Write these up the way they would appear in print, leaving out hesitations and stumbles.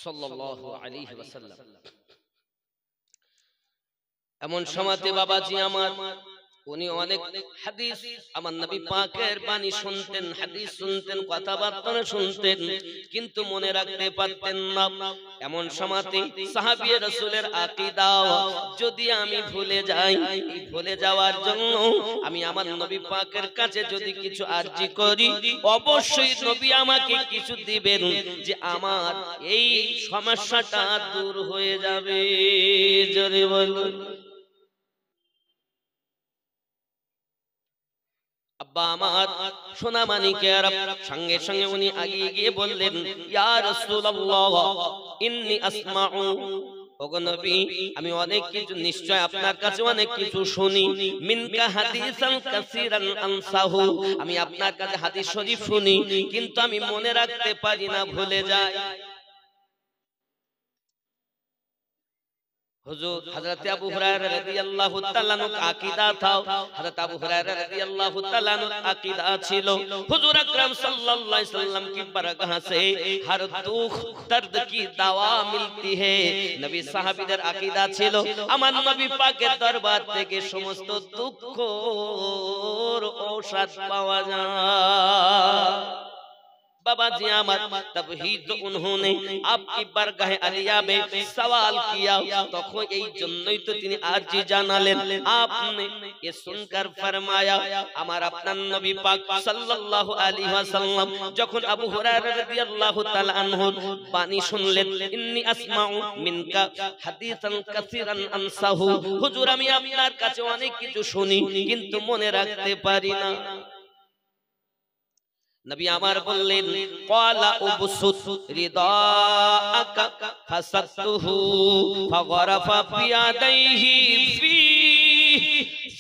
সাল্লাল্লাহু আলাইহি ওয়াসাল্লাম। এমন সময়তে বাবাজি আমার উনি অনেক হাদিস আমার নবী পাকের বাণী শুনতেন, হাদিস শুনতেন, কথাবার্তা শুনতেন, কিন্তু মনে রাখতে পারতেন না। এমন সময়তে সাহাবী রাসূলের আকীদা যদি আমি ভুলে যাই, এই ভুলে যাওয়ার জন্য আমি আমার নবী পাকের কাছে যদি কিছু আরজি করি, অবশ্যই নবী আমাকে কিছু দিবেন যে আমার এই সমস্যাটা দূর হয়ে যাবে। জোরে বলুন। আব্বা আমার সোনা মানিকের সঙ্গে সঙ্গে উনি আগিয়ে গিয়ে বললেন, ইয়া রাসূলুল্লাহ ইন্নী আসমাউ, ওগো নবী আমি অনেক কিছু নিশ্চয় আপনার কাছে অনেক কিছু শুনি, মিনকা হাদিসান কাসীরান আনসাহু, আমি আপনার কাছে হাদিস শরীফ শুনি কিন্তু আমি মনে রাখতে পারি না, ভুলে যাই। হুজুর হযরত আবু হুরায়রা রাদিয়াল্লাহু তাআলা আনহু আকীদা था, হযরত আবু হুরায়রা রাদিয়াল্লাহু তাআলা আনহু আকীদা ছিল হুজুর আকরাম সাল্লাল্লাহু আলাইহি সাল্লাম की बरगाह से हर दुख दर्द की दवा मिलती है। নবী সাহাবীদের আকীদা ছিল আমার নবী পাকের দরবার থেকে समस्त দুঃখের ঔষধ পাওয়া যায়। बाबा जी आमद तब ही तो उन्होंने आपकी बरगाह अलिया में सवाल किया, तखन এই জন্যই তো তিনি আরজি জানালেন। आपने ये सुनकर फरमाया, আমার আপনার নবী পাক সাল্লাল্লাহু আলাইহি ওয়াসাল্লাম যখন আবু হুরায়রা রাদিয়াল্লাহু তাআলা আনহু বাণী শুনলেন, ইন্নী আসমাউ মিনকা হাদিসান কাসীরান আনসাহু, হুজুর আমি আপনার কাছে অনেক কিছু শুনি কিন্তু মনে রাখতে পারি না। নবী আমার বললেন, ক্বালা উবসুত রিদাআকা ফাসাতুহু ফাগরাফা বিয়াদাইহি ফি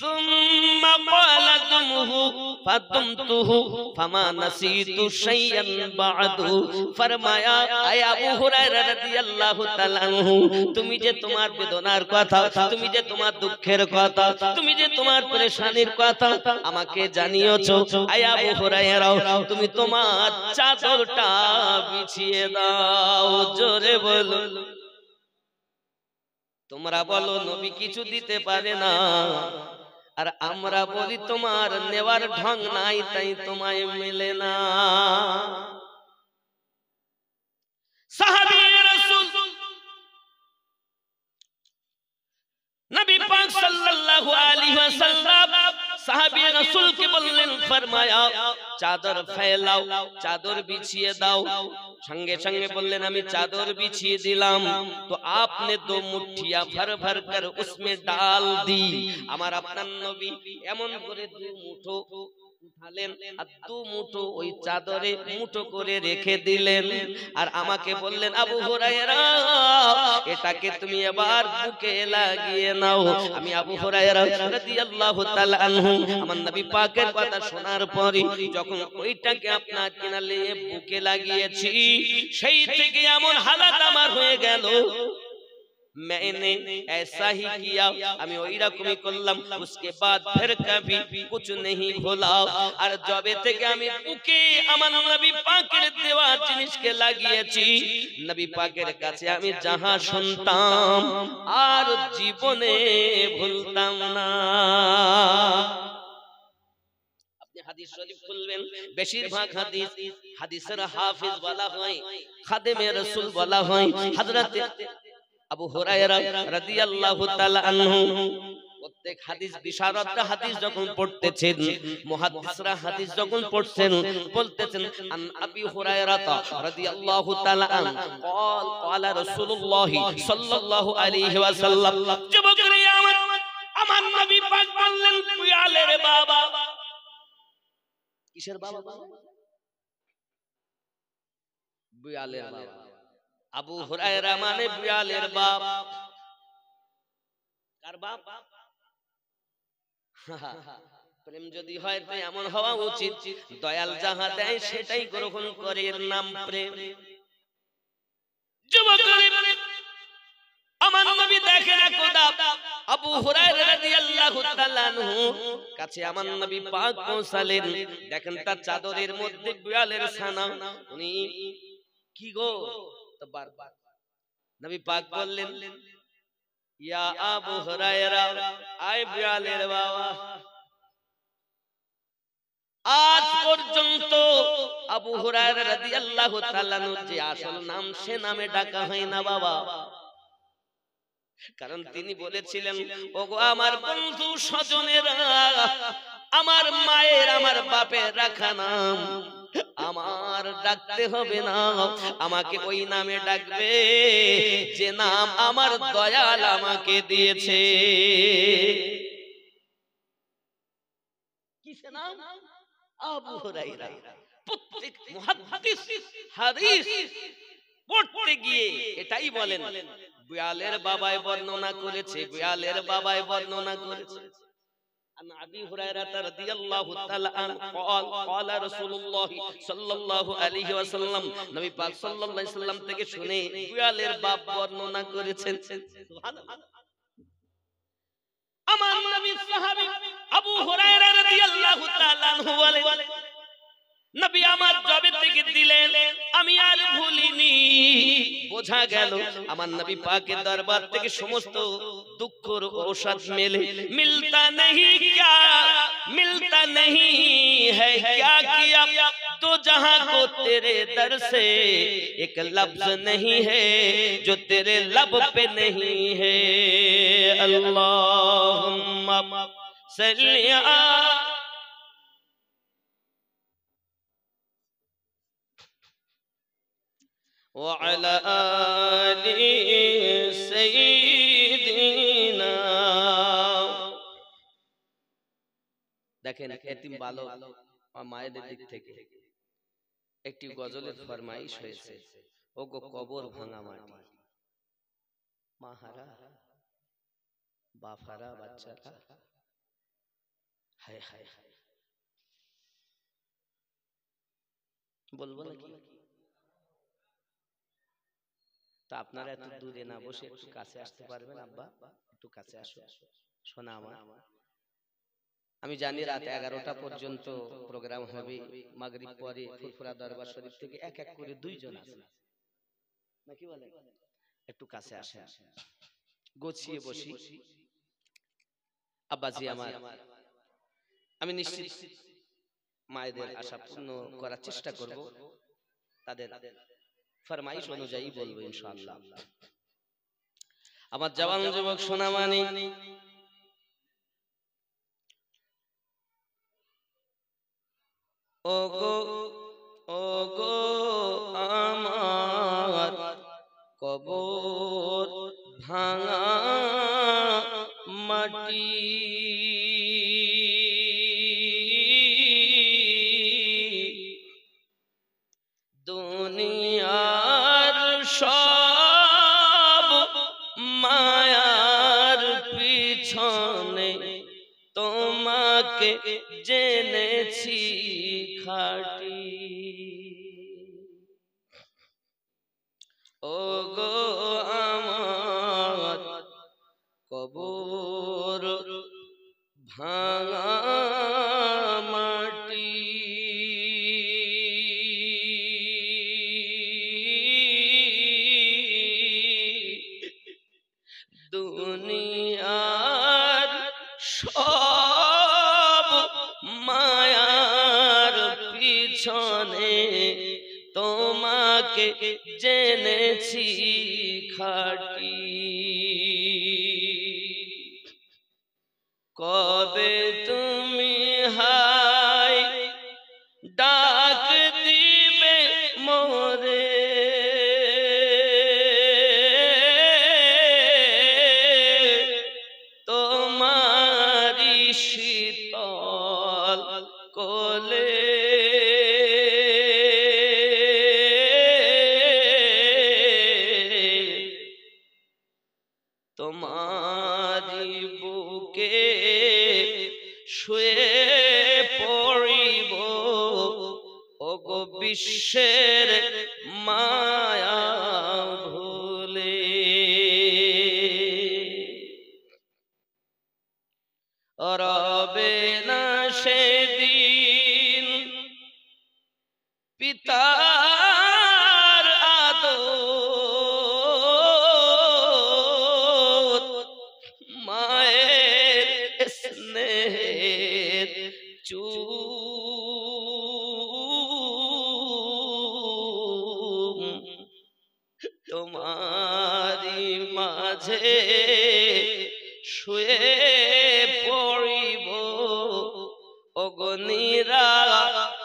সুম্মা ক্বালা দুমহু ফাদমতুহু ফামা নাসিতু শাইআন বা'দু। ফরমায়া, আয় আবু হুরায়রা রাদিয়াল্লাহু তাআলা আনহু, তুমি যে তোমার বেদনার কথা, তুমি যে তোমার দুঃখের কথা, তুমি যে তোমার পরেশানির কথা আমাকে জানিয়েছো, আয় আবু হুরায়রা তুমি তোমার চাদরটা বিছিয়ে দাও। জোরে বলো। তোমরা বলো নবী কিছু দিতে পারে না, আর আমরা বলি তোমার নেওয়ার ঢং নাই তাই তোমায় মেলে না। সাহাবী রাসূল নবী পাক সাল্লাল্লাহু আলাইহি ওয়াসাল্লাম সাহাবী রাসূলকে বললেন, ফরমায়া চাদর ফেলাও, চাদর বিছিয়ে দাও। সঙ্গে সঙ্গে বললেন আমি চাদর বিছিয়ে দিলাম। তো আপনি দো মুঠিয়া ভর ভর কর उसमें डाल दी। আমার আপনার নবী এমন করে দু মুঠো উঠালেন আর দু মুঠো ওই চাদরে মুঠো করে রেখে দিলেন, আর আমাকে বললেন, আবু হুরায়রা এটাকে তুমি এবার বুকে লাগিয়ে নাও। আমি আবু হুরায়রা রাদিয়াল্লাহু তাআলা আনহু আমার নবী পাকের কথা শোনার পরে যখন ওইটাকে আপনার কিনারে বুকে লাগিয়েছি, সেই থেকে এমন হালাত আমার হয়ে গেল, मैंने ऐसा ही किया, আমি ওই রকমই করলাম। उसके बाद फिर कभी कुछ नहीं भूला। আর যবে থেকে আমি বুকে আমার নবী পাকের দেওয়া জিনিসকে লাগিয়েছি, নবী পাকের কাছে আমি যাহা শুনতাম আর জীবনে ভুলতাম না। আপনি হাদিস শরীফ খুলবেন, বেশিরভাগ হাদিসের হাফেজ বলা হয়, খাদেমে রাসূল বলা হয় হযরত আবু হুরায়রা রাদিয়াল্লাহু তাআলা আনহু। প্রত্যেক হাদিস বিশারদরা হাদিস যখন পড়তেছেন, মুহাদ্দিসরা হাদিস যখন পড়ছেন, বলতেছেন আন আবি হুরায়রা রাদিয়াল্লাহু তাআলা আন قال قال رسول الله সাল্লাল্লাহু আলাইহি ওয়াসাল্লাম, যুবকরা আমার নবী পাক বললেন, বিয়ালের বাবা। কিসের বাবা? বিয়ালের বাবা। আবু হুরায়রা মানে বিয়ালের বাপ। কার বাপ? প্রেম যদি হয় তো এমন হওয়া উচিত, দয়াল যাহা দেয় সেটাই গ্রহণ করে, এর নাম প্রেম। আমার নবী দেখেন খোদা আবু হুরায়রা রাদিয়াল্লাহু তাআলা আনহু কাছে আমার নবী পাক পৌঁছালেন, দেখেন তার চাদরের মধ্যে বিড়ালের ছানা। উনি কি গো, তো বারবার নবী পাক বললেন, ইয়া আবু হুরায়রা, আয় বিলালের বাবা। আজ পর্যন্ত আবু হুরায়রা রাদিয়াল্লাহু তাআলা আনহু যে আসল নাম সে নামে ডাকা হয় না বাবা, কারণ তিনি বলেছিলেন, ওগো আমার বন্ধু স্বজনেরা, আমার মায়ের আমার বাপের রাখা নাম আমার ডাকতে হবে না, আমাকে ওই নামে ডাকবে যে নাম আমার দয়াল আমাকে দিয়েছে। কি নাম? আবু হুরায়রা। প্রত্যেক মুহাদ্দিস হাদিস পড়তে গিয়ে এটাই বলেন, বিলালের বাবাই বর্ণনা করেছে, বিলালের বাবাই বর্ণনা করেছে। عن أبي هريرة رضي الله تعالى عنه قال قال رسول الله صلى الله عليه وسلم, নবী পাক সাল্লাল্লাহু আলাইহি সাল্লাম থেকে শুনে বিলালের বাপ বর্ণনা করেছেন। সুবহানাল্লাহ। আমার নবী সাহাবী আবু হুরায়রা রাদিয়াল্লাহু তাআলা আনহু বলে, নবী আমার জবে থেকে দিলেন আমি আর ভুলিনি। বোঝা গেল আমার নবী পাকের দরবার থেকে সমস্ত দুঃখের ঔষধ মেলে। মিলতা नहीं क्या मिलता नहीं है क्या किया तो जहां को तेरे दर से एक लफ्ज नहीं है जो तेरे लब पे नहीं है। अल्लाहुम्मा सल्ली وعلى آل سيدنا। দেখেন এতিম বালক মায়েদের দিক থেকে একটি গজলের ফরমাইশ হয়েছে, ওগো কবর ভাঙা মাটি, মাহারা বাফারা বাচ্চারা, হায় হায় হায়, বলবো নাকি? তো আপনারা এত দূরে না বসে একটু কাছে আসতে পারবেন? আব্বা একটু কাছে আসো, শোনা আমার। আমি জানি রাত 11টা পর্যন্ত প্রোগ্রাম হবে, মাগরিব পরে ফুরফুরা দরবার শরীফ থেকে এক এক করে দুইজন আছে নাকি বলে, একটু কাছে আসেন, গোছিয়ে বসি। আব্বাজি আমার, আমি নিশ্চিত মায়েদের আশা পূর্ণ করার চেষ্টা করব, তাদের ফরমাইশ অনুযায়ী বলবো ইনশাআল্লাহ। আমার জওয়ান যুবক সোনা মানি, ওগো ওগো আমার কবর ভাঙা মাটি, দুনিয়ার সব মায়ার পিছনে তোমাকে জেনেছি খাঁটি। ওগো আমার কবর ভাঙা মাটি, দুনিয়ার সব মায়ার পিছনে তোমাকে জেনেছি খাঁটি। কবে তুমি হায় ডাক দিবে মোরে, তোমারি শীতল কোলে, তোমারি বুকে শুয়ে পড়িব, ওগো বিশ্বের মায়া ভুলে। রবে না সেদিন পিতার আদর, তোমারি মাঝে শুয়ে পড়িব ওগো নিরালানি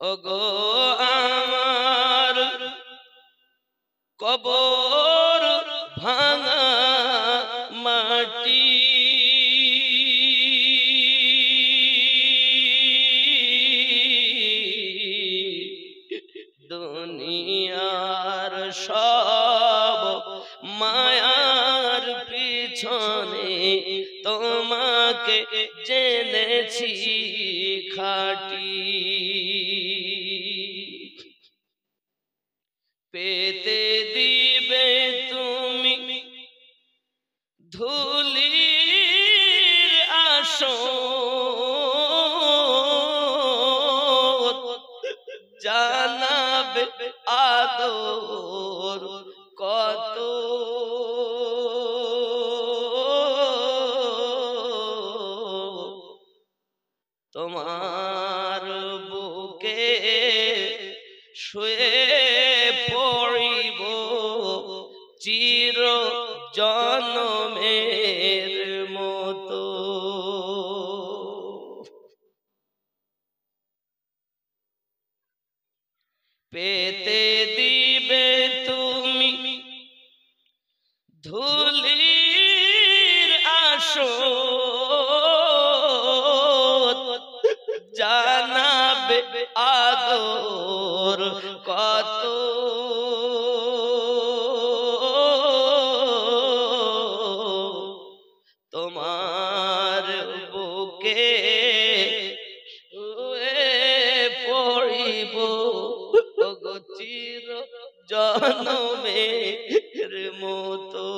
ওগো আমার কবর ভাঙা মাটি দুনিয়ার সব মায়ার পিছনে তোমাকে জেনেছি খাঁটি পেতে দিবে তুমি ধুলির আসর জানাবে আদর কত তোমার বুকে শুয়ে পড়িব চির জনমের মতো পেতে দিবে তুমি ধুলির আসর জানাবে আদর কত তোমার বুকে শুয়ে পড়িব ওগো চির জনমের মতো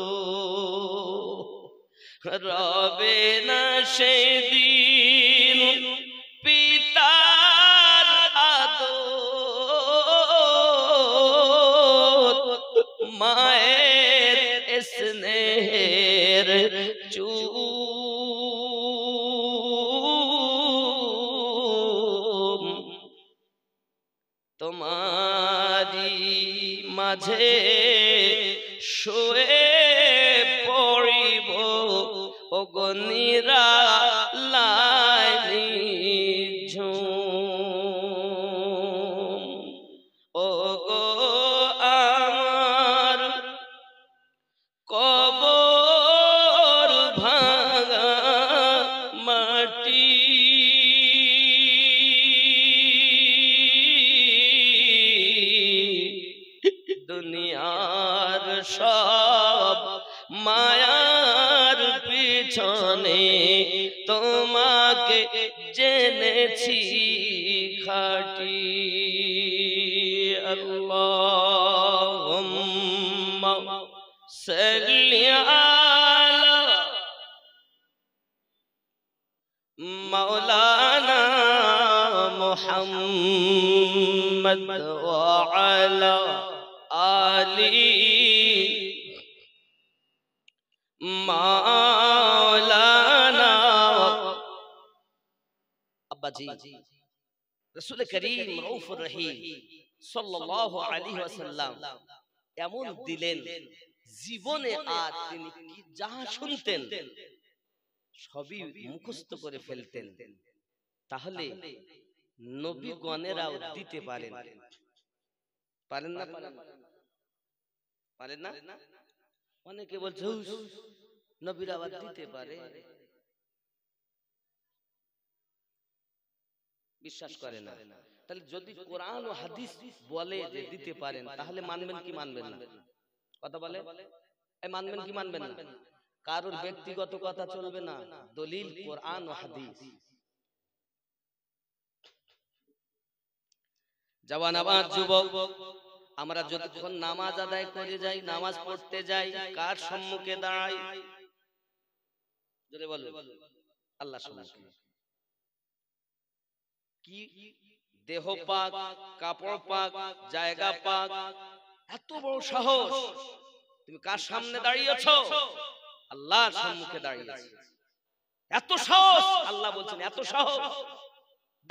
রবে না সেদিন পিতার আদর মায়ের স্নেহের চুম তোমারি মাঝে শুয়ে পড়িব ওগো নিরালানি ঝুম ওগো আমার কবর ভাঙা মাটি দুনিয়ার সব মায়ার পিছনে তোমাকে জেনেছি খাঁটি আল্লাহুম্মা সাল্লি আলা মাওলানা মুহাম্মদ ওয়া আলা আলি মাওলানা আব্বাজি রাসূল করিম রউফুর রহিম সাল্লাল্লাহু আলাইহি ওয়াসাল্লাম এমন দিলেন জীবনে আর তিনি কি যা শুনতেন সবই মুখস্থ করে ফেলতেন তাহলে নবীগণেরাও দিতে পারেন পারেন না পারেন না অনেকে বলছে নবীরা আবার দিতে পারে বিশ্বাস করে না তাহলে যদি কোরআন ও হাদিস বলে যে দিতে পারেন তাহলে মানবেন কি মানবেন না কথা বলে এই মানবেন কি মানবেন না কারোর ব্যক্তিগত কথা চলবে না দলিল কোরআন ও হাদিস জওয়ান আবাদ যুবক আমরা যতক্ষণ নামাজ আদায় করে যাই নামাজ পড়তে যাই কার সম্মুখে দাঁড়াই জোরে বলো আল্লাহর সম্মুখে কি দেহ পাক কাপড় পাক জায়গা পাক এত বড় সাহস তুমি কার সামনে দাঁড়িয়েছো আল্লাহর সম্মুখে দাঁড়িয়েছো এত সাহস আল্লাহ বলছেন এত সাহস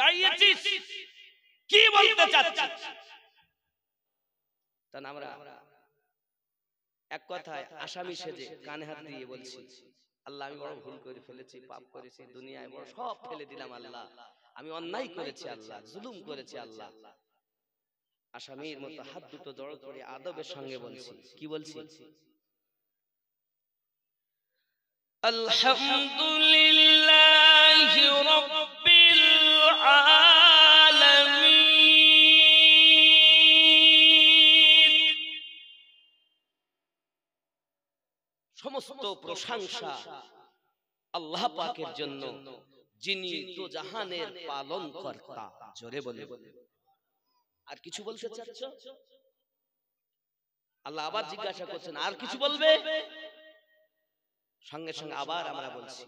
দাঁড়িয়েছিস, কি বলতে চাচ্ছিস? তা আমরা এক কথায় আসামি সেজে কানে হাত দিয়ে বলছি, আল্লাহ আমি বড় ভুল করে ফেলেছি, পাপ করেছি, দুনিয়ায় বড় সব ফেলে দিলাম আল্লাহ, আমি অন্যায় করেছি আল্লাহ, জুলুম করেছি আল্লাহ। আসামির মতো হাত দুটো জড়ো করে আদবের সঙ্গে বলছি, কি বলছি? আলহামদুলিল্লাহি রাব্বিল আলামিন। সমস্ত প্রশংসা আল্লাহ পাকের জন্য, যিনি তো জাহানের পালন কর্তা। জোরে বলে। আর কিছু বলতে চাচ্ছ? আল্লাহ আবার জিজ্ঞাসা করছেন, আর কিছু বলবে? সঙ্গে সঙ্গে আবার আমরা বলছি,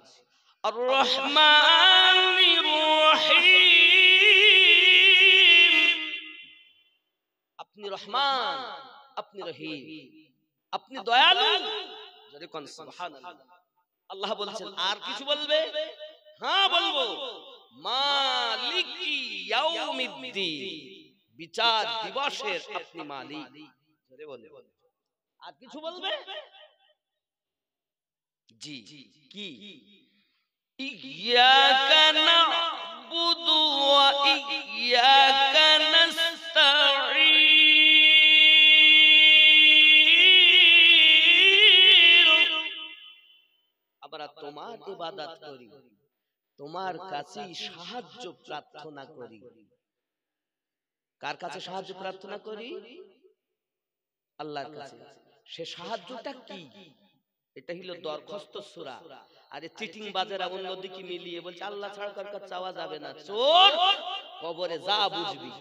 আর রহমানির রহিম। আপনি রহমান, আপনি রহিম, আপনি দয়ালু। জোরে কোন সুবহানাল্লাহ। আল্লাহ বলছেন, আর কিছু বলবে? হ্যাঁ বলবো। মালিকি ইয়াউমিদ্দিন, বিচার দিবসের আপনি মালিক। জোরে বলে। আর কিছু বলবে? জি। কি? ইয়াকা না'বুদু ওয়া ইয়াকা নাস্তাঈন। আমরা তোমার ইবাদত করি, তোমার কাছে সাহায্য প্রার্থনা করি। কার কাছে সাহায্য প্রার্থনা করি? আল্লাহর কাছে। সে সাহায্যটা কি? এটা হলো দরখাস্ত সূরা। আরে চিটিং বাজারা অন্যদিকে মিলিয়ে বলছে আল্লাহ ছাড়া কার কাছে চাওয়া যাবে না, চোর কবরে যা বুঝবি।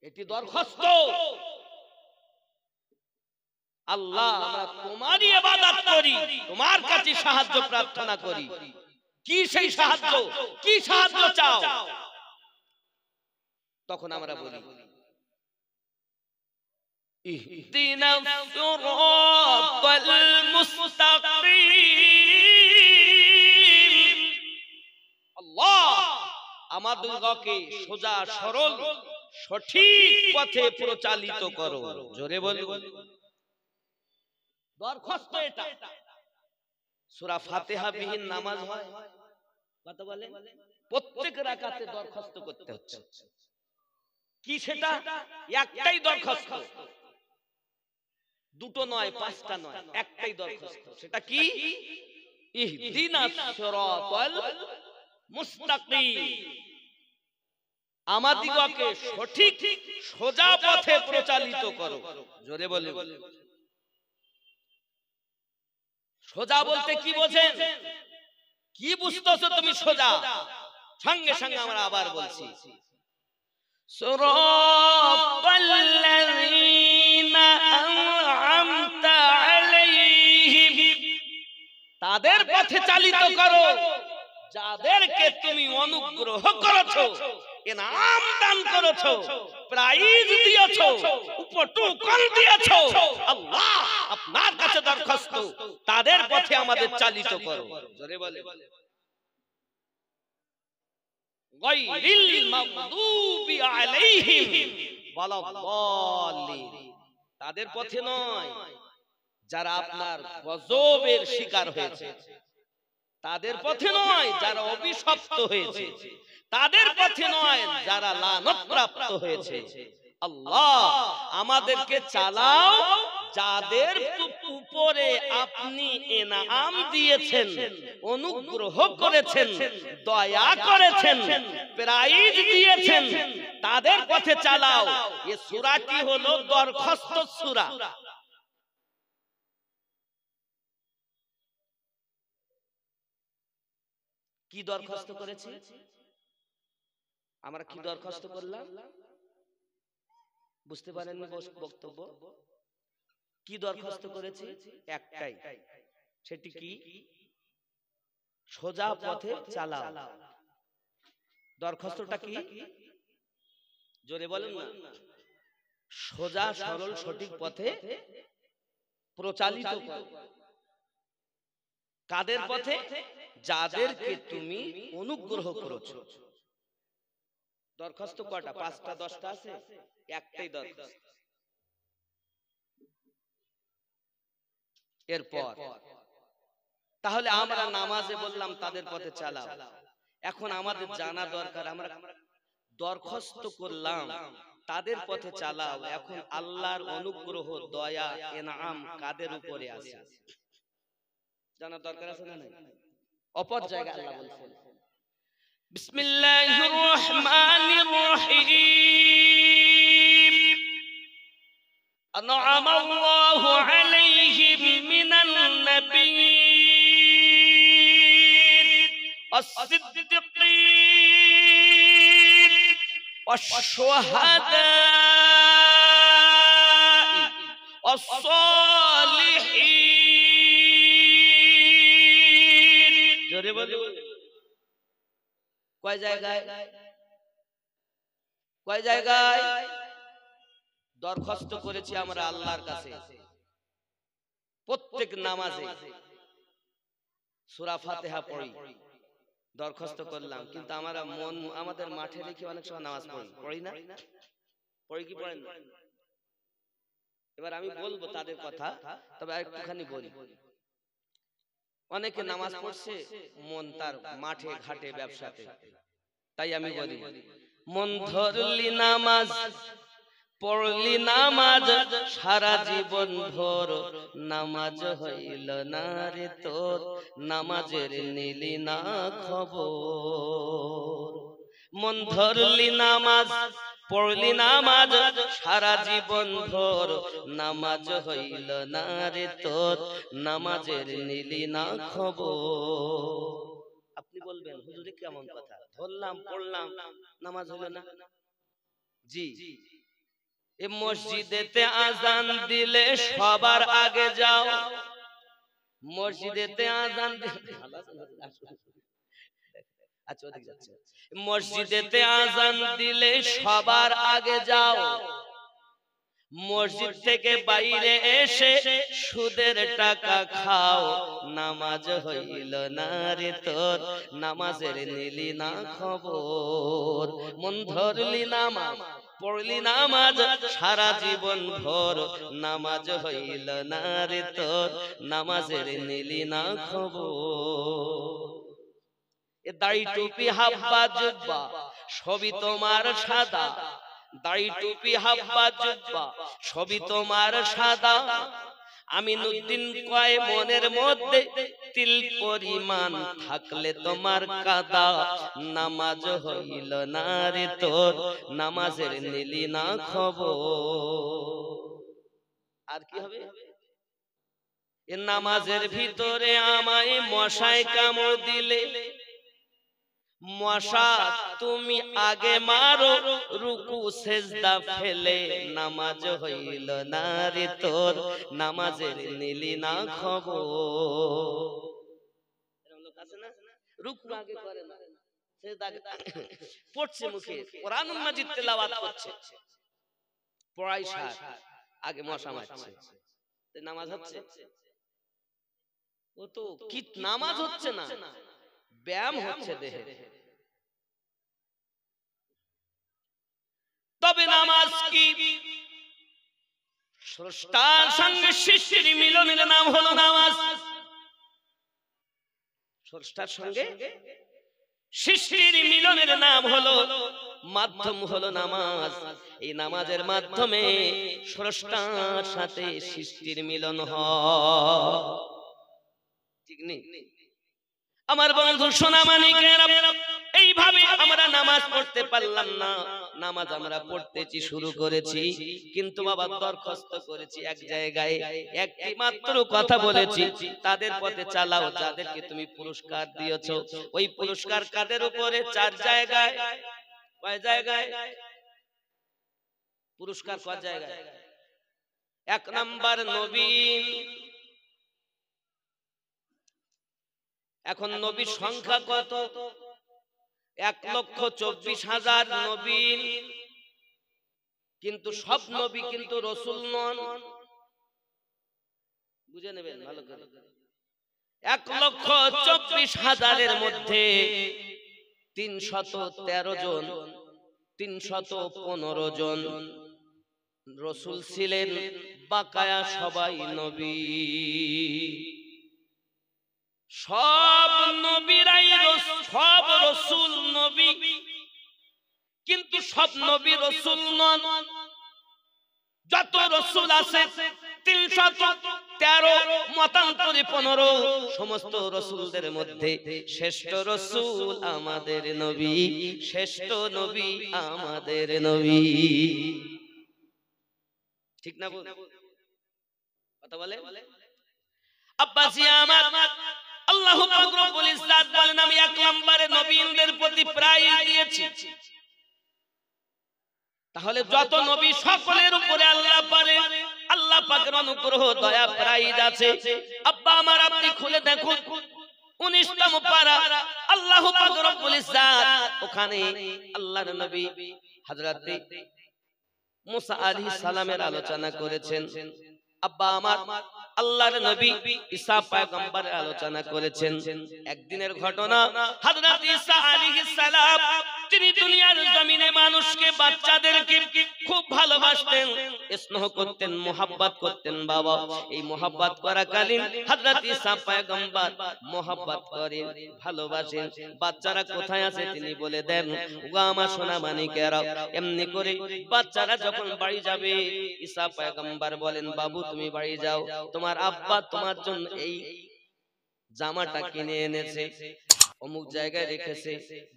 এটি দরখাস্ত। আল্লাহ আমরা তোমারই ইবাদত করি, তোমার কাছে সাহায্য প্রার্থনা করি। কি সেই সাহায্য? কি সাহায্য চাও? তখন আমরা বলি, ইহদিনাস সিরাতাল মুস্তাকিম। আল্লাহ আমাদেরকে সোজা সরল সঠিক পথে পরিচালিত করো। জোরে বলো। দরখাস্ত এটা। সূরা ফাতিহা বিহীন নামাজ হয়? কথা বলে। প্রত্যেক রাকাতে দরখাস্ত করতে হচ্ছে। কি সেটা? একটাই দরখাস্ত, দুটো নয়, পাঁচটা নয়, একটাই দরখাস্ত। সেটা কি? ইহদিনাস সিরাতাল মুস্তাকিম। আমাদিগকে সঠিক সোজা পথে পরিচালিত করো। জোরে বলে। সোজা বলতে কি বোঝেন? কি বুঝতেছো তুমি সোজা? সঙ্গে সঙ্গে আমরা আবার বলছি, সিরাতাল্লাযীনা আন'আমতা আলাইহিম। তাদের পথে চালিত করো যাদেরকে তুমি অনুগ্রহ করেছো, ইনাম দান করেছো, প্রাইজ দিয়েছো, উপটুকন দিয়েছো। আল্লাহ আপনার কাছে দরখাস্ত, তাদের পথে আমাদের চালিত করো। জোরে বলে। গায়রিল মাগদুবি আলাইহিম ওয়ালাদ-দাল্লিন। তাদের পথে নয় যারা আপনার গজবের শিকার হয়েছে, তাদের পথে নয় যারা অভিশপ্ত হয়েছে, তাদের পথে নয় যারা লানত প্রাপ্ত হয়েছে। আল্লাহ আমাদেরকে চালাও যাদের উপরে আপনি ইনাম দিয়েছেন, অনুগ্রহ করেছেন, দয়া করেছেন, প্রাইজ দিয়েছেন, তাদের পথে চালাও। এই সূরাটি হলো দরখাস্ত সূরা। কি দরখাস্ত করেছি আমরা? কি দরখাস্ত করলাম? বুঝতে পারেননি বক্তব্য? কি দরখাস্ত করেছি? একটাই। সেটি কি? সোজা পথে চালাও। দরখাস্তটা কি? জোরে বলেন না। সোজা সরল সঠিক পথে প্রচালিত করো। কাদের পথে? যাদেরকে তুমি অনুগ্রহ করেছো। দরখাস্ত কয়টা? 5টা 10টা আছে? একটাই দরখাস্ত। এরপর তাহলে আমরা নামাজে বললাম তাদের পথে চালাও। এখন আমাদের জানা দরকার, আমরা দরখাস্ত করলাম তাদের পথে চালাও, এখন আল্লাহর অনুগ্রহ দয়া ইনাম কাদের উপরে আছে জানা দরকার আছে না? নাই? অপর জায়গায় আল্লাহ বলছেন বিসমিল্লাহির রহমানির রহিম আনআমাল্লাহু আলাইহিম মিনান নাবিয়্যিন আস-সিদ্দীকিন ওয়াশ-শুহাদা'i ওয়াস-সালিহিন। জোরে বলুন কয় জায়গায়? কয় জায়গায় দরখাস্ত করেছি আমরা আল্লাহর কাছে? প্রত্যেক নামাজে সূরা ফাতিহা পড়ি, দরখাস্ত করলাম, কিন্তু আমরা মন আমাদের মাঠে রেখে অনেক সময় নামাজ পড়ি না? পড়ি কি পড়েন না? এবার আমি বলবো তাদের কথা, তবে একটুখানি বলি। অনেকে নামাজ পড়ছে, মন তার মাঠে ঘাটে ব্যবসাতে। তাই আমি বলি, মন ধরলি নামাজ পড়লি নামাজ সারা জীবন ভোর, নামাজ হইল না রে তোর, নামাজের নিলি না খবর। মন ধরলি নামাজ পড়লি নামাজ সারা জীবন ভোর, নামাজ হইল না রে তোর, নামাজের নিলি না খবর। আপনি বলবেন হুজুরে কেমন কথা, ধরলাম পড়লাম নামাজ হলো না? জি, এ মসজিদেতে আজান দিলে সবার আগে যাও, মসজিদেতে আজান মসজিদেতে আজান দিলে সবার আগে যাও, মসজিদ থেকে বাইরে এসে সুদের টাকা খাও, নামাজ হইল না রে তোর, নামাজের নিলি না খবর। মন ধরলি নামাজ পড়লি নামাজ সারা জীবন ভোর, নামাজ হইল না রে তোর, নামাজের নিলি না খবর। এ দাড়ি টুপি হাব্বা জুব্বা সবই তোমার সাদা, দাড়ি টুপি হাব্বা জুব্বা সবই তোমার সাদা, আমিনুদ্দিন কয় মনের মধ্যে তিল পরিমাণ থাকলে তোমার কাদা, নামাজ হইল না রে তোর, নামাজের নিলি না খবর। আর কি হবে? এ নামাজের ভিতরে আমায় মশায় কামড় দিলে, মশা তুমি আগে মারো রুকু সেজদা ফেলে, নামাজ হইল না রে তোর, নামাজের নিলি না খবর। রুকু আগে করে না, সেজদা পড়ছে মুখে, কোরআনুল মাজিদ তেলাওয়াত করছে, পড়াই সার, আগে মশা মারছে, নামাজ হচ্ছে? ও তো কি নামাজ হচ্ছে না, ব্যায়াম হচ্ছে দেহে। তবে নামাজ কি? স্রষ্টার সঙ্গে সৃষ্টির মিলনের নাম হলো নামাজ। স্রষ্টার সঙ্গে সৃষ্টির মিলনের নাম হলো, মাধ্যম হলো নামাজ। এই নামাজের মাধ্যমে স্রষ্টার সাথে সৃষ্টির মিলন হয়। ঠিক নেই? আমার বন্ধু সোনা মানিকেরা, এইভাবে আমরা নামাজ পড়তে পারলাম না। নামাজ আমরা পড়তেছি, শুরু করেছি, কিন্তু বাবা দরখাস্ত করেছি এক জায়গায়, একটি মাত্র কথা বলেছি, তাদের পথে চালাও যাদেরকে তুমি পুরস্কার দিয়েছো। ওই পুরস্কার কাদের উপরে? 4 জায়গায়। কয় জায়গায় পুরস্কার? কয় জায়গায়? 1 নাম্বার নবীন। এখন নবীর সংখ্যা কত? 1,24,000 নবীন, কিন্তু সব নবী কিন্তু রাসূল নন। বুঝে নেবেন ভালো করে। 1,24,000-এর মধ্যে 313 জন 315 জন রাসূল ছিলেন, বাকায়া সবাই নবী। সব নবীরাই সব রাসূল নবী, কিন্তু সব নবী রাসূল নন। যত রাসূল আছে 313 মতান্তরে 15, সমস্ত রাসূলদের মধ্যে শ্রেষ্ঠ রাসূল আমাদের নবী, শ্রেষ্ঠ নবী আমাদের নবী। ঠিক না? কথা বলে আব্বাসি আমার, আল্লাহ পাক রব্বুল ইজ্জত বলেন আমি 1 নম্বরে নবীদের প্রতি প্রাইজ দিয়েছি। তাহলে যত নবী সকলের উপরে আল্লাহ পারে, আল্লাহ পাকের অনুগ্রহ দয়া প্রাইজ আছে। আব্বা আমার আপনি খুলে দেখুন 19তম পারা, আল্লাহ পাক রব্বুল ইজ্জত ওখানে আল্লাহর নবী হযরত মুসা আলাইহিস সালামের আলোচনা করেছেন। আব্বা আমার আল্লাহর নবী ঈসা পয়গম্বরের আলোচনা করেছেন। একদিনের ঘটনা, হযরত ঈসা আলাইহিস সালাম তিনি দুনিয়ার জমিনে মানুষকে, বাচ্চাদেরকে খুব ভালোবাসতেন, স্নেহ করতেন, মোহাব্বত করতেন। বাবা এই মোহাব্বত করাকালীন হযরত ঈসা পয়গম্বর মোহাব্বত করেন, ভালোবাসেন। বাচ্চারা কোথায় আছে তিনি বলে দেন, ওগো আমার সোনা মানিকেরা। এমনি করে বাচ্চারা যখন বাড়ি যাবে, ঈসা পয়গম্বর বলেন, বাবু তুমি বাড়ি যাও, তোমার আব্বা তোমার জন্য এই জামাটা কিনে এনেছে, অমুক জায়গায় রেখেছে,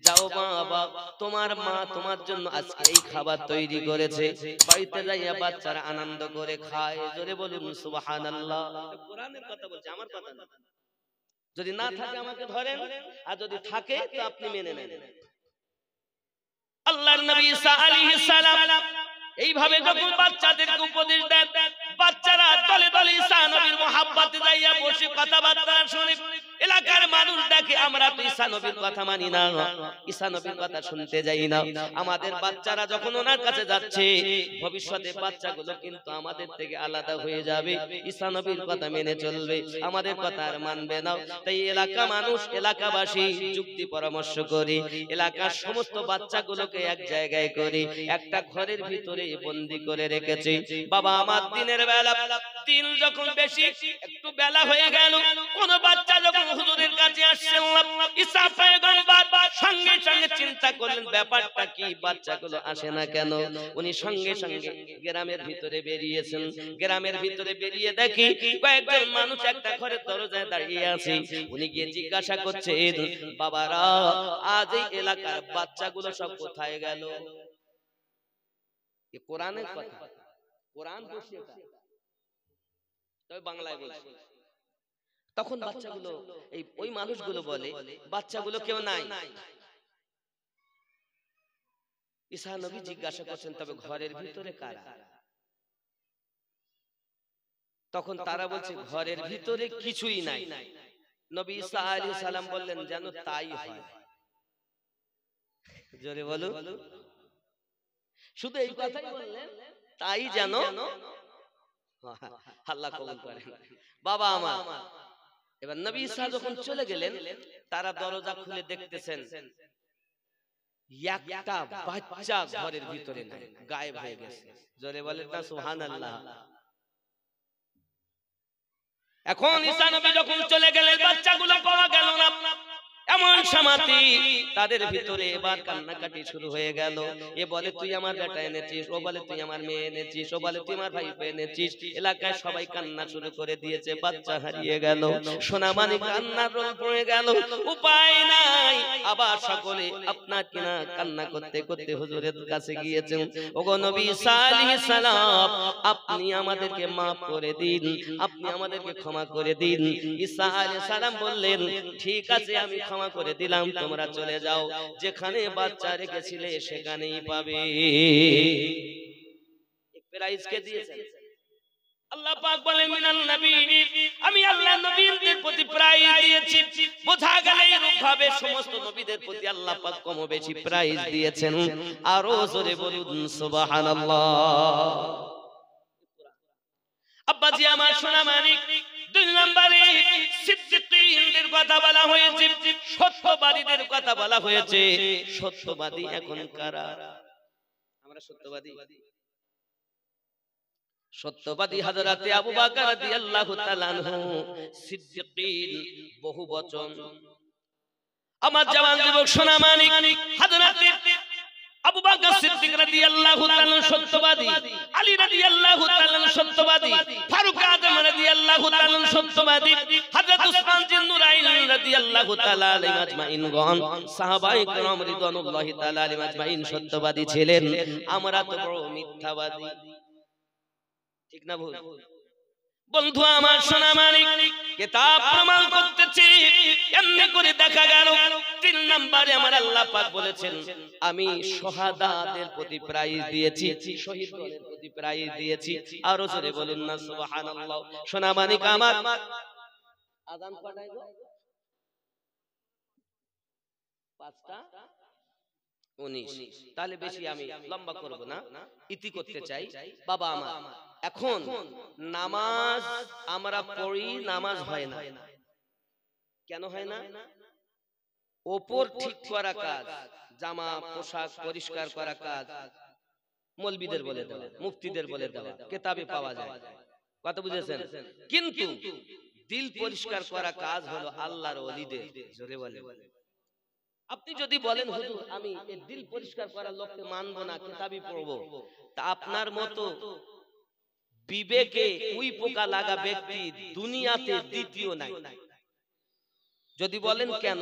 যাও বাবা, তোমার মা তোমার জন্য আজকে এই খাবার তৈরি করেছে। বাড়িতে যাইয়া বাচ্চারা আনন্দ করে খায়। জোরে বলুন সুবহানাল্লাহ। কোরআনের কথা বলছে, আমার কথা না। যদি না থাকে আমাকে ধরেন, আর যদি থাকে তো আপনি মেনে নেন। আল্লাহর নবী ঈসা আলাইহিস সালাম এইভাবে যখন বাচ্চাদেরকে উপদেশ দেন, বাচ্চারা দলে দলে ঈসা নবীর মোহাব্বতে যাইয়া বসে কথাবার্তা শুনে। এলাকার মানুষ দেখে আমরা তো ঈসা নবীর কথা মানি না, ঈসা নবীর কথা শুনতে যাই না। আমাদের বাচ্চারা যখন ওনার কাছে যাচ্ছে, ভবিষ্যতে বাচ্চাগুলো কিন্তু আমাদের থেকে আলাদা হয়ে যাবে, ঈসা নবীর কথা মেনে চলবে, আমাদের কথা আর মানবে না। তাই এলাকা মানুষ, এলাকাবাসী যুক্তি পরামর্শ করে এলাকার সমস্ত বাচ্চাগুলোকে এক জায়গায় করে একটা ঘরের ভিতরে বন্দী করে রেখেছে। বাবা আমার দিনের বেলা, দিন যখন বেশি একটু বেলা হয়ে গেল, কোন বাচ্চা যখন হুজুরের কাছে আসছে, ঈসা পয়গম্বর সঙ্গে সঙ্গে চিন্তা করলেন ব্যাপারটা কি, বাচ্চাগুলো আসে না কেন। উনি সঙ্গে সঙ্গে গ্রামের ভিতরে বেরিয়েছেন। গ্রামের ভিতরে বেরিয়ে দেখি কয়েকজন মানুষ একটা ঘরের দরজায় দাঁড়িয়ে আছে। উনি গিয়ে জিজ্ঞাসা করছেন, বাবারা আজ এই এলাকার বাচ্চাগুলো সব কোথায় গেল? কোরআনের কথা, কোরআন বলছে, তবে বাংলায় বলছে। তখন বাচ্চাগুলো, এই ওই মানুষগুলো বলে বাচ্চাগুলো কেউ নাই। ঈসা নবী জিজ্ঞাসা করছেন, তবে ঘরের ভিতরে কারা? তখন তারা বলছে ঘরের ভিতরে কিছুই নাই। নবী ঈসা আলাইহিস সালাম বললেন, যেন তাই হয়। জোরে বলো, শুধু এই কথাই বললেন, তাই যেন আল্লাহ কবুল করেন। বাবা আমার, এবার নবী ঈসা যখন চলে গেলেন, তারা দরজা খুলে দেখতেছেন একটা বাচ্চা ঘরের ভিতরে নাই, গায়েব হয়ে গেছে। জোরে বলেন না সুবহানাল্লাহ। এখন ঈসা নবী যখন চলে গেলেন, বাচ্চাগুলো পাওয়া গেল না। এমন সমাধি তাদের ভিতরে এবার কান্নাকাটি শুরু হয়ে গেল। এ বলে তুই আমার বেটা এনেছিস, ও বলে তুই আমার মেয়ে এনেছিস, ও বলে তুই আমার ভাই এনেছিস। এলাকায় সবাই কান্না শুরু করে দিয়েছে, বাচ্চা হারিয়ে গেল, সোনা মানিক কান্নার রোল পড়ে গেল, উপায় নাই। আবার সকলে আপনার কিনা কান্না করতে করতে হুজুরের কাছে গিয়েছেন। ওগো নবী ঈসা আলাইহিস সালাম, আপনি আমাদেরকে maaf করে দিন, আপনি আমাদেরকে ক্ষমা করে দিন। ঈসা আলাইহিস সালাম বললেন, ঠিক আছে আমি ক্ষমা করে দিলাম, তোমরা চলে যাও, যেখানে বাচ্চা রেখেছিলে সেখানেই পাবে। প্রাইজ কে দিয়েছেন? আল্লাহ পাক বলেন, মিনান নবী, আমি আল্লাহ নবীদের প্রতি প্রাইজ দিয়েছি। বোঝা গেল এরূপ ভাবে সমস্ত নবীদের প্রতি আল্লাহ পাক কম বেশি প্রাইজ দিয়েছেন। আরো জোরে বলুন সুবহানাল্লাহ। আব্বাজি আমার সোনা মানিক, দুই নম্বরে সিদ্দিকীনদের কথা বলা হয়েছে, সত্যবাদীদের কথা বলা হয়েছে। সত্যবাদী এখন কারা? আমরা সত্যবাদী। সত্যবাদী হযরতে আবু বকর রাদিয়াল্লাহু তাআলা আনহু, সিদ্দিকীন বহু বচন। আমার জওয়ান যুবক সোনা মানিক, হযরতে আবু বকর সিদ্দিক রাদিয়াল্লাহু তাআলা সত্যবাদী, আলী রাদিয়াল্লাহু তাআলা সত্যবাদী, ফারুক আযম রাদিয়াল্লাহু তাআলা সত্যবাদী, হযরত উসমান জিন নুরাইন রাদিয়াল্লাহু তাআলা আলাইহিম আজমাইন গণ সাহাবায়ে কেরাম রিদওয়ানুল্লাহি তাআলা আলাইহিম আজমাইন সত্যবাদী ছিলেন। আমরা তো বড় মিথ্যাবাদী, ঠিক না ভুল? বন্ধু আমার সোনা মানিক, কিতাব প্রমাণ করতেছে। এমনি করে দেখা গেল 3 নম্বরে আমার আল্লাহ পাক বলেছেন, আমি শাহাদাতের প্রতি প্রাইজ দিয়েছি, শহীদদের প্রতি প্রাইজ দিয়েছি। আর জোরে বলুন না সুবহানাল্লাহ। সোনা মানিক আমার, আযান কয়টায় গো? 5:19। তাহলে বেশি আমি লম্বা করব না, ইতি করতে চাই। বাবা আমার, এখন নামাজ আমরা পড়ি, নামাজ হয় না। কেন হয় না? ওপর ঠিক করা কাজ, জামা পোশাক পরিষ্কার করা কাজ মৌলবীদের বলে দেওয়া, মুফতিদের বলে দেওয়া, কিতাবে পাওয়া যায়। কথা বুঝেছেন? কিন্তু দিল পরিষ্কার করা কাজ হলো আল্লাহর ওলিদের। জোরে বলে। আপনি যদি বলেন হুজুর আমি এই দিল পরিষ্কার করার লোককে মানবো না, কিতাবই পড়বো, তা আপনার মতো বিবেকে উই পোকা লাগা ব্যক্তি দুনিয়াতে দ্বিতীয় নাই। যদি বলেন কেন,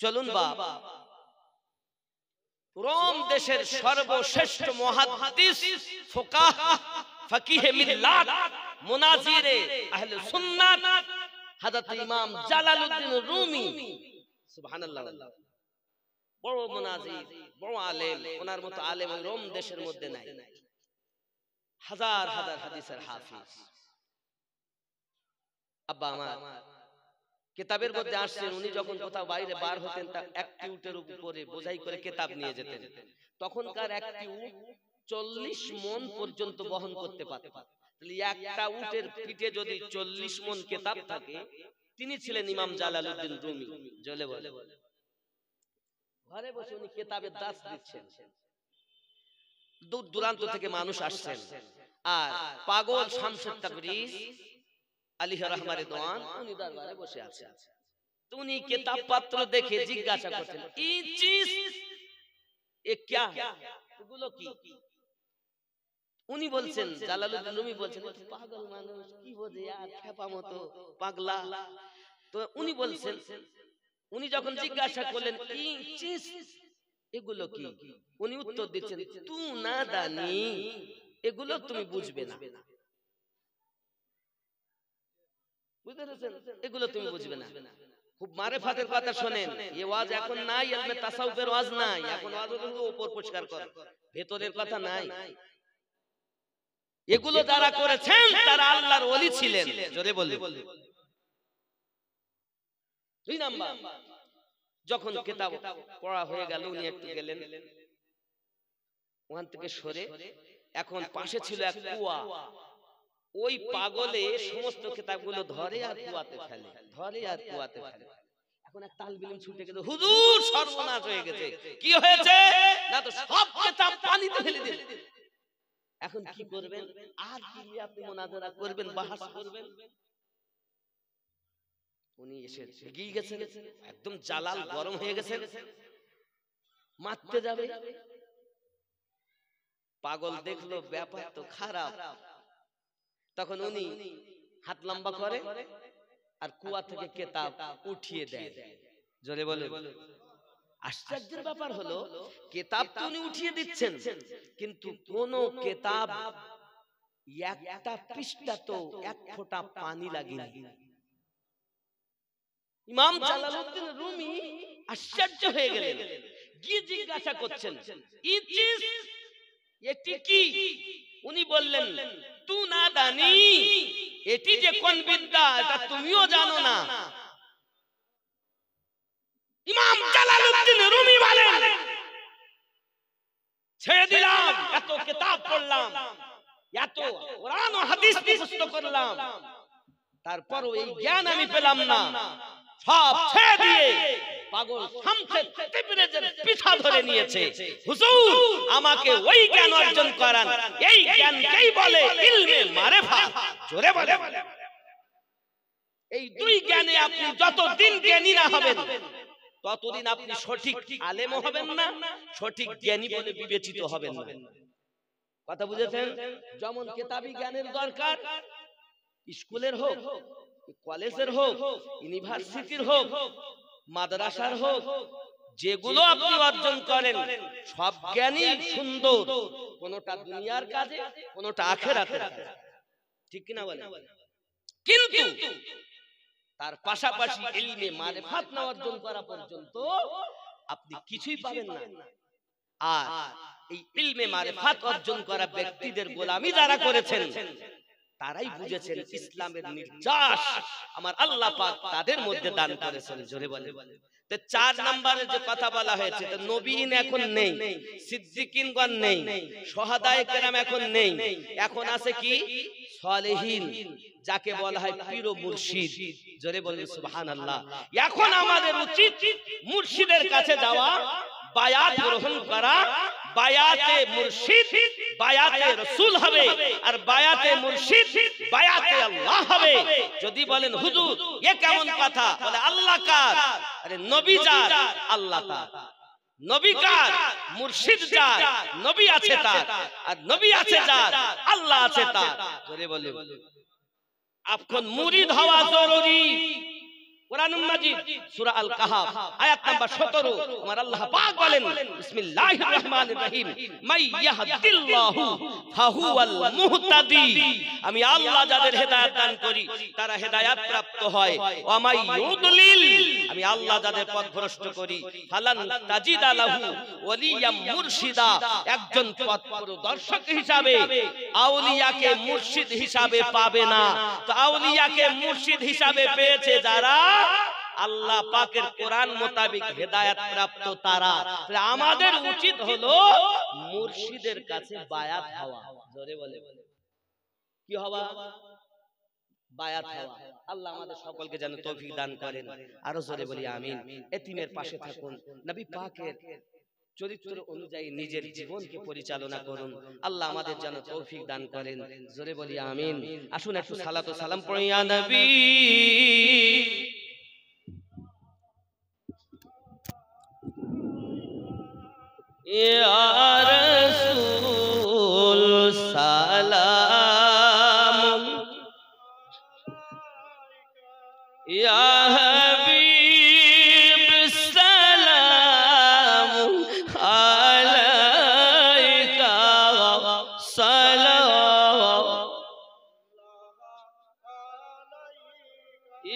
চলুন বাবা, রোম দেশের সর্বশ্রেষ্ঠ মুহাদ্দিস, ফুকাহ, ফকিহে মিল্লাত, মুনাজিরে আহলে সুন্নাত হযরত ইমাম জালালউদ্দিন রুমি, সুবহানাল্লাহ, বড় মুনাজির, বড় আলেম। ওনার মতো আলেম রোম দেশের মধ্যে নাই। হাজার হাজার হাদিসের হাফিজ। আব্বা আমার কিতাবের মধ্যে আসছেন, উনি যখন কোথাও বাইরে বার হতেন, তা একটি উটের উপরে বোঝাই করে কিতাব নিয়ে যেতেন। তখনকার একটি উট 40 মণ পর্যন্ত বহন করতে পারত। তাহলে একটা উটের পিঠে যদি 40 মণ কিতাব থাকে, তিনি ছিলেন ইমাম জালালউদ্দিন রুমি। জ্বলে বলে। ঘরে বসে উনি কিতাবের দাস দিচ্ছেন, দূর দূরান্ত থেকে মানুষ আসছেন। আর পাগল শামসুত তাবরিজ আলিহ রাহমার রিদওয়ান উনি দরবারে বসে আছেন। তো উনি কিতাব পত্র দেখে জিজ্ঞাসা করছেন, এই চিজ এ क्या, এগুলো কি? উনি বলছেন, জালালউদ্দিন রুমি বলছেন, পাগল মানুষ কি বোঝে আর, খেপা মতো পাগলা। তো উনি বলছেন, উনি যখন জিজ্ঞাসা করলেন এই চিজ এগুলো কি, উনি উত্তর দিচ্ছেন, তু না দানি, এগুলো তুমি বুঝবে না। বুঝতে পেরেছেন? এগুলো তুমি বুঝবে না। খুব মারেফাতের কথা শুনেন। এই ওয়াজ এখন নাই, ইলমে তাসাউফের ওয়াজ নাই। এখন ওয়াজ হলো উপর পরিষ্কার কর, ভেতরের কথা নাই। এগুলো যারা করেছেন তারা আল্লাহর ওলি ছিলেন। জোরে বলুন। 2 নাম্বার, যখন কিতাব পড়া হয়ে গেল, উনি একটু গেলেন, ওখান থেকে সরে, এখন পাশে ছিল এক কুয়া। ওই পাগলে সমস্ত কিতাবগুলো ধরে আর কুয়াতে ফেলে, ধরে আর কুয়াতে ফেলে। এখন এক তালবিলিম ছুটে গেছে, হুজুর সর্বনাশ হয়ে গেছে। কি হয়েছে? না তো সব কিতাব পানিতে ফেলে দিল। এখন কি করবেন? আর কি নিয়ে আপনি মুনাজারা করবেন, বাহাস করবেন? উনি এসে এগিয়ে গেছেন, একদম জালাল গরম হয়ে গেছেন, মারতে যাবে। পাগল দেখলো ব্যাপার তো খারাপ, তখন উনি হাত লম্বা করে আর কুয়া থেকে কিতাব উঠিয়ে দেয়। জোরে বলে। আশ্চর্যের ব্যাপার হলো, কিতাব তো উনি উঠিয়ে দিচ্ছেন, কিন্তু কোন কিতাব একটা পৃষ্ঠা তো এক ফোঁটা পানি লাগেনি। ইমাম জালালউদ্দিন রুমি আশ্চর্য হয়ে গেলেন, গিয়ে জিজ্ঞাসা করছেন, এটি কি? উনি বললেন, তু না দানি, এটি যে কোন বিদ্যা এটা তুমিও জানো না। ইমাম জালালউদ্দিন রুমি বলেন, ছেড়ে দিলাম, এত কিতাব পড়লাম, এত কোরআন ও হাদিস মুখস্থ করলাম, তারপরও এই জ্ঞান আমি পেলাম না, সব ছেড়ে দিয়ে পাগল শামসে তিবরেজের পিছা ধরে নিয়েছে। হুজুর আমাকে ওই জ্ঞান অর্জন করান, এই জ্ঞানকেই বলে ইলমে মারিফাত। জোরে বলে। এই দুই জ্ঞানে আপনি যতদিন জ্ঞানী না হবেন ততদিন আপনি সঠিক আলেমও হবেন না, সঠিক জ্ঞানী বলে বিবেচিত হবেন না। কথা বুঝেছেন? যেমন কিতাবি জ্ঞানের দরকার, স্কুলের হোক, কলেজের হোক, ইউনিভার্সিটির হোক, মাদ্রাসার হোক, যেগুলো আপনি অর্জন করেন সব জ্ঞানই সুন্দর, কোনটা দুনিয়ার কাজে, কোনটা আখিরাতের কাজে, ঠিক কিনা বলেন? কিন্তু তার পাশাপাশি ইলমে মারিফাত না অর্জন করা পর্যন্ত আপনি কিছুই পাবেন না। আর এই ইলমে মারিফাত অর্জন করা ব্যক্তিদের গোলামি যারা করেছেন তারাই বুঝেছেন ইসলামের নির্যাস আমার আল্লাহ পাক তাদের মধ্যে দান করেছেন। জোরে বলে। তো 4 নম্বরে যে কথা বলা হয়েছে, তো নবীন এখন নেই, সিদ্দিকিনগণ নেই, শহাদায়ে কেরাম এখন নেই, এখন আছে কি? সালেহীন, যাকে বলা হয় পীর ও মুর্শিদ। জোরে বলেন সুবহানাল্লাহ। এখন আমাদের উচিত মুর্শিদের কাছে যাওয়া, বায়াত গ্রহণ করা। বায়াতে মুর্শিদ বায়াতে রাসূল হবে, আর বায়াতে মুর্শিদ বায়াতে আল্লাহ হবে। যদি বলেন হুজুর এ কেমন কথা, বলে আল্লাহ কার? আরে নবী যার আল্লাহ তার, নবী কার? মুর্শিদ যার নবী আছে তার, আর নবী আছে যার আল্লাহ আছে তার। জোরে বলে। এখন মুরিদ হওয়া জরুরি। কোরআন মাজিদ সূরা আল কাহাফ আয়াত নাম্বার 17 আমার আল্লাহ পাক বলেন, বিসমিল্লাহির রহমানির রহিম, মাই ইয়াহদিল্লাহু ফাহুয়াল মুহতাদি। আমি আল্লাহ যাদের হেদায়েত দান করি তারা হেদায়েত প্রাপ্ত হয়। ওয়া মাই ইউদলিল, আমি আল্লাহ যাদের পথভ্রষ্ট করি ফালান তাজিদা লাহু ওয়ালিয়াম মুরশিদা। একজন পথপ্রদর্শক হিসাবে আউলিয়াকে মুর্শিদ হিসাবে পাবে না। তো আউলিয়াকে মুর্শিদ হিসাবে পেয়েছে যারা আল্লাহ পাকের কোরআন মোতাবেক হেদায়েত প্রাপ্ত তারা। আমাদের উচিত হলো মুর্শিদের কাছে বায়াত হওয়া। জোরে বলে। কি হওয়া? বায়াত হওয়া। আল্লাহ আমাদের সকলকে যেন তৌফিক দান করেন। আরো জোরে বলি আমিন। এতিমের পাশে থাকুন, নবী পাকের চরিত্র অনুযায়ী নিজের জীবনকে পরিচালনা করুন। আল্লাহ আমাদের যেন তৌফিক দান করেন। জোরে বলি আমিন। আসুন একটু সালাত ও সালাম পড়ি ইয়া নবী। ইয়া রাসূল সালাম, ইয়া হাবিব সালাম আলাইকা সালাম,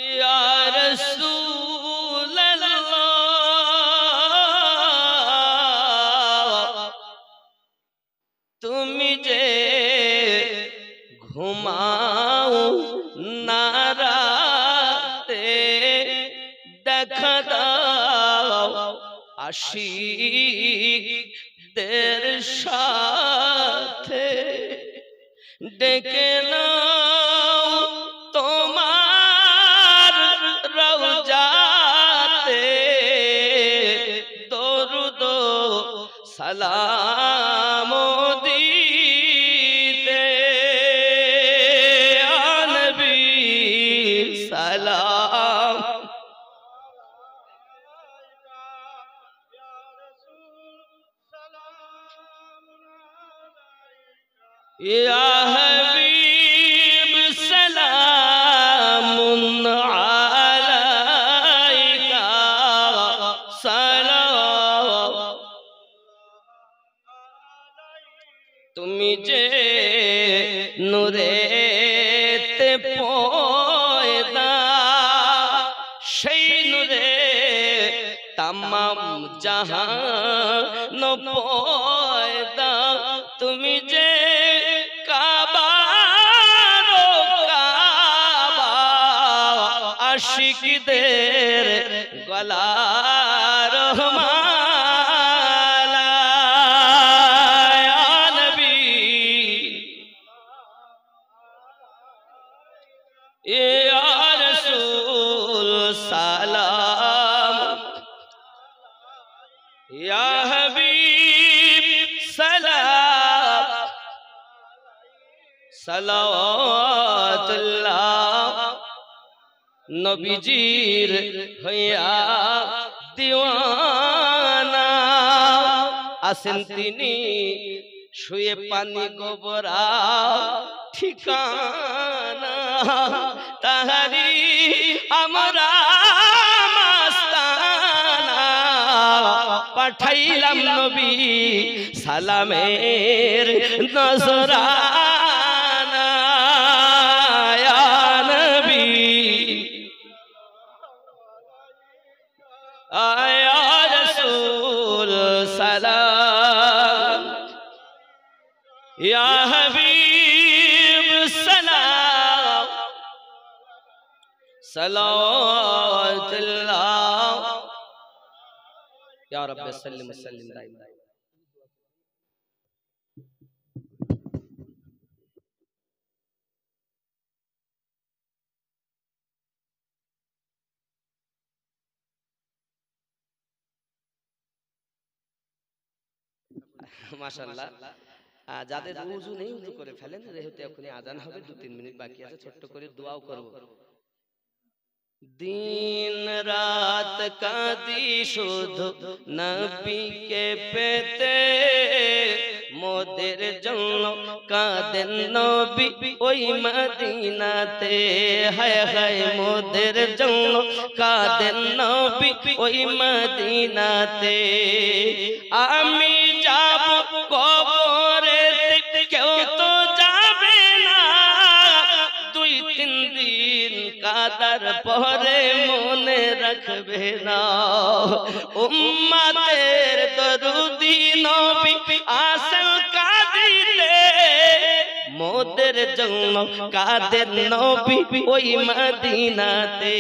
ইয়া রাসূলুল্লাহ তুমি যে ঘুমাও না রাতে দেখা দাও আশিকদের সাথে, ডেকে নাও তোমার রওজাতে দরুদ সালাম দিতে। ইয়া নবী সালাম, ইয়া হাবিব সালামুন আলাইকা সালাম, তুমি যে নূরেতে পয়দা, সেই নূরে তামাম জাহান পয়দা। তুমি যে কাবার কাবা, আশিকদের গলার মালা। ইয়া নবী, ইয়া या हबीब सलाम सलावतुल्लाह नबीजीर हया दीवाना आसेन तिनी शुए पानी गोबरा ठिकाना ताहारी आमरा मस्ताना पाठाइलाम नबी सालामेर नजराना या नबी आया रसूल सलाम या हबीब सलाम सलावतुल्लाह या रब्बि सल्लिम वसल्लिम दाइम। माशाल्लाह যাদের ওযু নেই ওযু করে ফেলেন যেহেতু এখনই আজান হবে 2-3 মিনিট বাকি আছে ছোট্ট করে দোয়াও করব। दिन रात कादी शुद्ध नबी के पेते मोदेर जन्म कादेन नबी ओई मदीनाते हाय हाय मोदेर जन्म कादेन नबी ओई मदीनाते आमी যাব কবরেতে কেউ তো যাবে না 2-3 দিন কাদার পরে মনে রাখবে না উম্মতের দরুদি নবী আসল কাদিলে মোদের জন্য কাদের নবী ওই মদিনাতে